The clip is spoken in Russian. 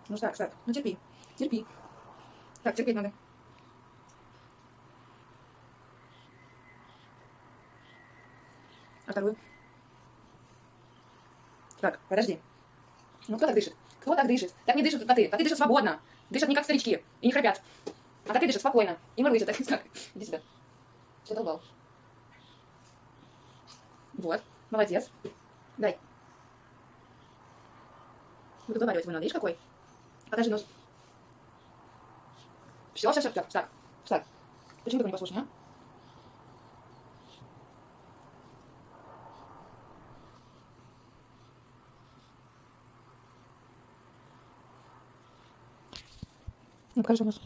Ну так, так. Ну терпи. Терпи. Так, терпеть надо. А вторую? Так, подожди. Ну кто так дышит? Кто так дышит? Так не дышат коты. Коты дышат свободно. Дышат не как старички. И не храпят. А коты дышат спокойно. И мурлычут. Так, иди сюда. Что долбал? Вот. Молодец. Дай. Буду доваривать его надо. Видишь, какой? Покажи нос. Все, все, все. Так, так. Так. Почему такой непослушный, а? Ну, покажи нос.